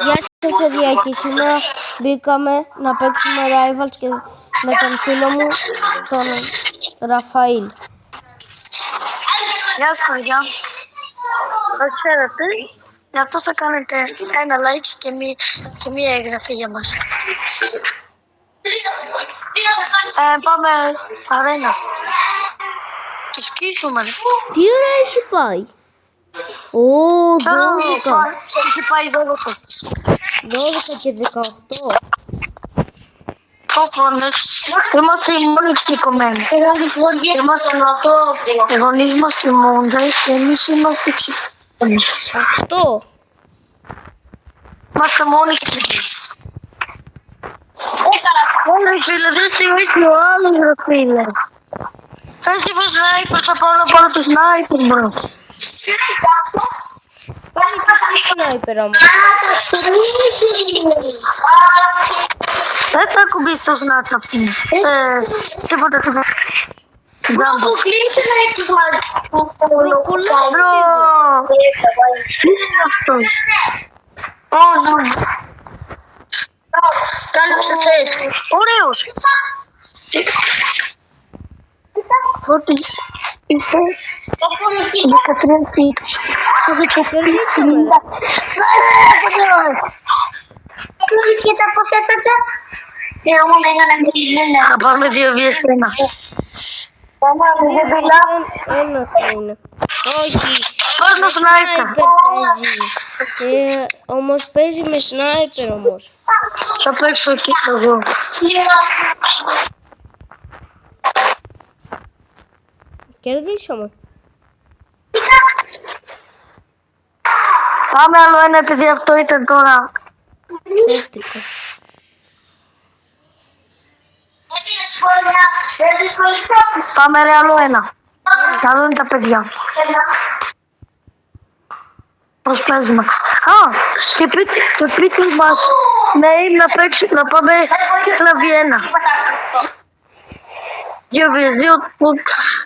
Γεια σας παιδιά, και σήμερα μπήκαμε να παίξουμε Rivals και με τον φίλο μου τον Ραφαήλ. Γεια σας παιδιά. Θα ξέρετε, γι' αυτό θα κάνετε ένα like και μία εγγραφή για μας. Πάμε αρένα. Τους σκίσουμε. Τι ώρα έχει πάει? Ω, 12. Έχει πάει 12. 12 και 18. Είμαστε οι μόνοι ξηκωμένοι. Οι γονείς μας κοιμούνται και εμείς είμαστε ξηκωμένοι. Αυτό. Είμαστε μόνοι ξηκωμένοι. Όλοι φίλε, δεν συμβεί ο άλλος ρε φίλε. Πες είπε σνάιπερ, θα πάω να πάρω το σνάιπερ μπρο. Σνάιπερ όμως. Δεν θα ακουμπήσεις το σνάιπερ αυτήν. Τίποτα. Μπρο. Τι είναι αυτό? Κάνε το θες. Ωραίος. Ότι είσαι 13 φύτους. Σε 13 φύτους. Κοίτα πώς έφταξα. Θα πάμε 2 βίες ένα. Ένα θα είναι. Όχι. Πώς να σνάιπερ. Όμως παίζει με σνάιπερ όμως. Θα παίξω εκεί εγώ. Κερδίσαμε. Πάμε άλλο ένα επειδή αυτό ήταν τώρα. Χαίρετηκα. Πάμε ρε άλλο ένα. Καλό είναι τα παιδιά. Πώς παίζουμε. Και το σπίτι μας να πάμε ένα βιένα. 2 βίες 2 που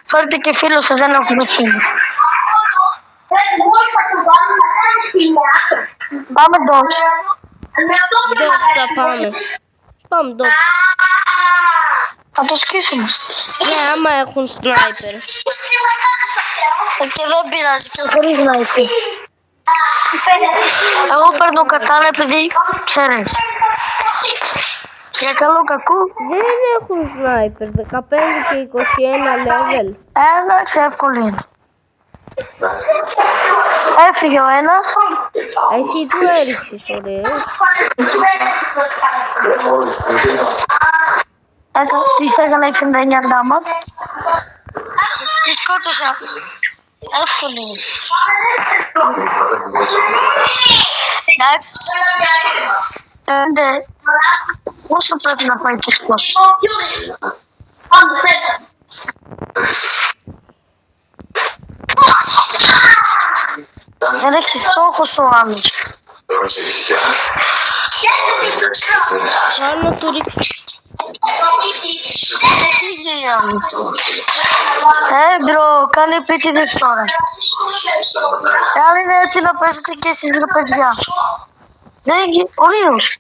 φέρετε και φίλο σας, δεν έχουμε φίλο. Πάμε ντόξ. Ντόξ θα πάμε. Πάμε ντόξ. Θα το σκίσουμε. Ναι, άμα έχουν σνάιπερ. Και δεν πειράζει και χωρίς να είσαι. Εγώ παίρνω κατάρα επειδή ξέρεις. Για καλό κακό. Δεν έχουν σνάιπερ. 15 και 21 level. Εντάξει, εύκολο είναι. Έφυγε ο ένας. Εσύ του έριξες, ωραίο. Της έκανα 69 damage. Τη σκότωσα. Εύκολο είναι. Εντάξει. Ναι. Πόσο πρέπει να πάει και σκότω. Δεν έχει στόχος ο άλλος. Πάνω του ρίξεις. Μπρο, κάνει επίτηδες τώρα. Εάν είναι έτσι να παίζετε και εσείς ρε παιδιά. Δεν είναι ωραίος.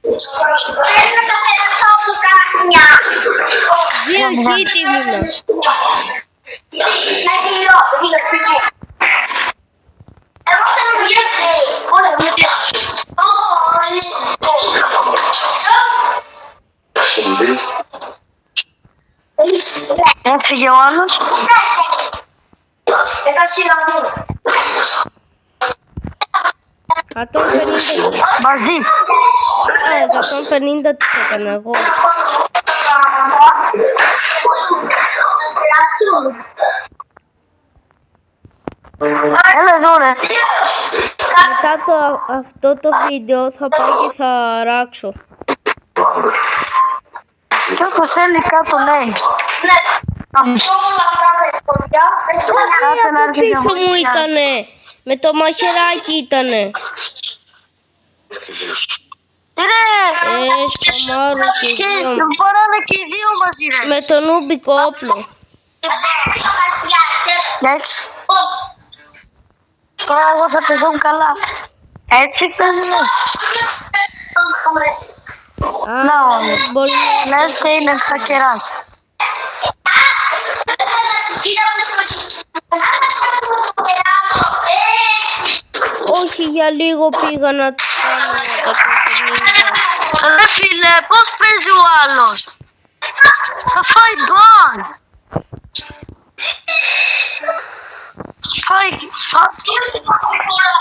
Δύο hit ήμουνα. Έφυγε ο άλλος. Μαζί. 150 τις έκανα εγώ. Έλα εδώ ρε. Μετά αυτό το βίντεο θα πάω και θα ράξω. Κι όσο θέλει κάτω λέει. Από πίσω μου ήτανε. Με το μαχαιράκι ήτανε. Σκαμάρω και Και δύο. φοράνε και οι δύο μαζί ρε. Με το νούμπικο όπλο. Εντάξει. Τώρα εγώ θα τη δω καλά. Έτσι παίζουμε. λες και είναι χακεράς. Όχι, για λίγο πήγα να κάνω τα παιχνίδια. Ρε φίλε, πώς παίζει ο άλλος. Θα φάει μπαν.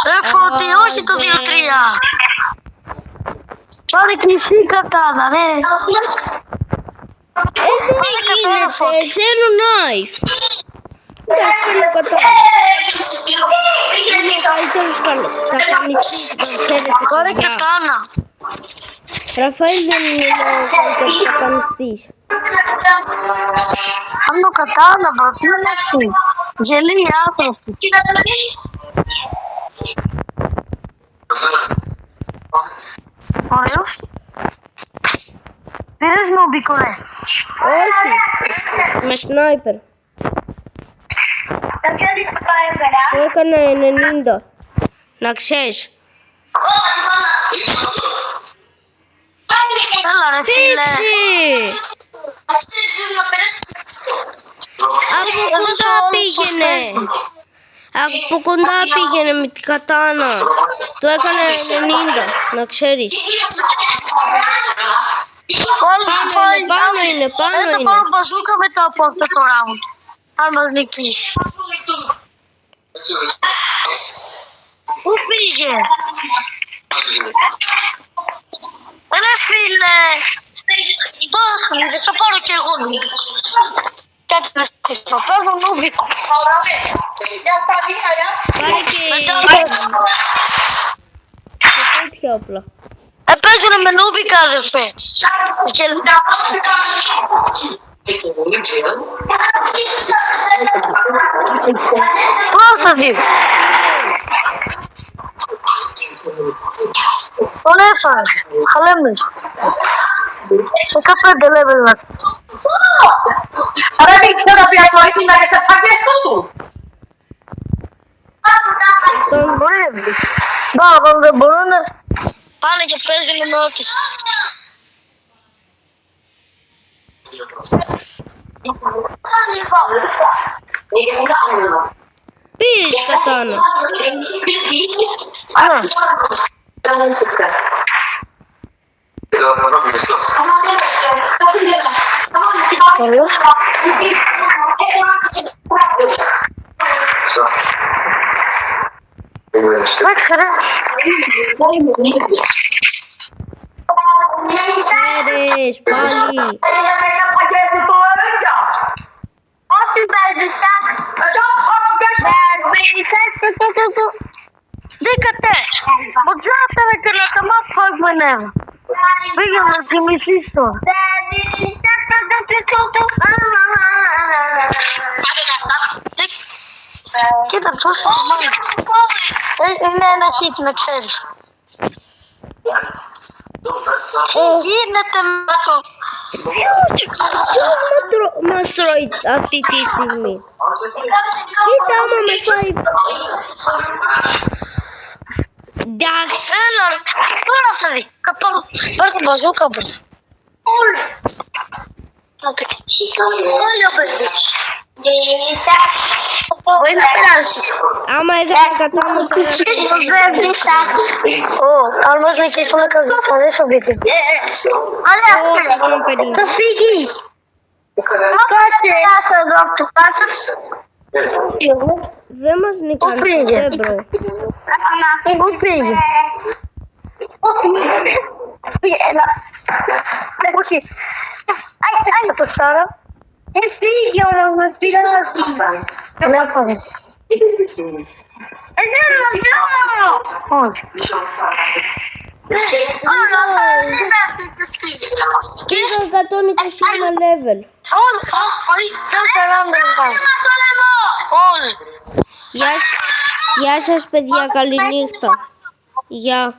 Ρε Φώτη, όχι το 2-3. Πάρε και εσύ κατάνα, ρε. Δεν γίνεται, θέλω knife. Δεν θέλω κατάνα. Καλύτερος κακανιστής, δεν ξέρετε Πάρε παιδιά. κατάνα. Ραφαήλ δεν είναι ο καλύτερος κακανιστής. Κάνω κατάνα, μπρο, τι είναι έτσι. Γελοί άνθρωποι. Ωραίος. Πήρες νόμπικο, ρε. Όχι, με σνάιπερ. Μου έκανε 90. Να ξέρεις. Έλα ρε φίλε. Έτσι! Από κοντά πήγαινε. Από κοντά πήγαινε με την κατάνα. Του έκανε 90, να ξέρεις. Πάνω είναι. Θα πάρω μπαζούκα μετά από αυτό το round. Αν μας νικήσει. Πού πήγε. Ρε φίλε. Τώρα θα πάρω κι εγώ. Κάτσε να στείλω. Παίρνω νούβικο. Πάρε και τέτοια όπλα. Παίζουνε με νούβικα, αδερφέ. Πώς θα δει. Τον έφαγε. Χαλέμες. 15 level να. Άρα δεν ξέρω να πει αυτό, να σε παγιαστώ του. Τον Βολεύει. Μπα, δεν μπορούνε. Πάνε και παίζουνε με ό,τι. πήρες κατάνα. Εντάξει ρε. Ξέρεις πάλι. Όχι μπερδισάκ. Δίκατε. Μοτζάτερα και να τα μάθουμε νεύα. Πήγα να κοιμηθείς τώρα. Κοίτα πώς είναι ένα hit να ξέρεις. Τι γίνεται με το... Ποιος μας τρώει αυτή τη στιγμή. Κοίτα άμα με φάει. Εντάξει. Έλα ρε, τώρα θα δει. Πάρε την μπαζούκα μπρο. Όλοι. Όλοι ο παιδίς. Μπορεί να περάσεις. Άμα έκανε κατάνα αν μας νικήσουμε θα δεις το βίντεο. Ωραία, θα φύγεις. Κάτσε. Κάτσε εδώ από το κάτσε. δεν μας νικάνε. Πού πήγε. Πού πήγε. Έλα. Όχι. Άι το Σάρα. Φύγε όμως μας πήγα να σύμπα. Δεν έφαγε. Όχι. Πήγα 121 level. Γεια σας παιδιά, καλή νύχτα. Γεια.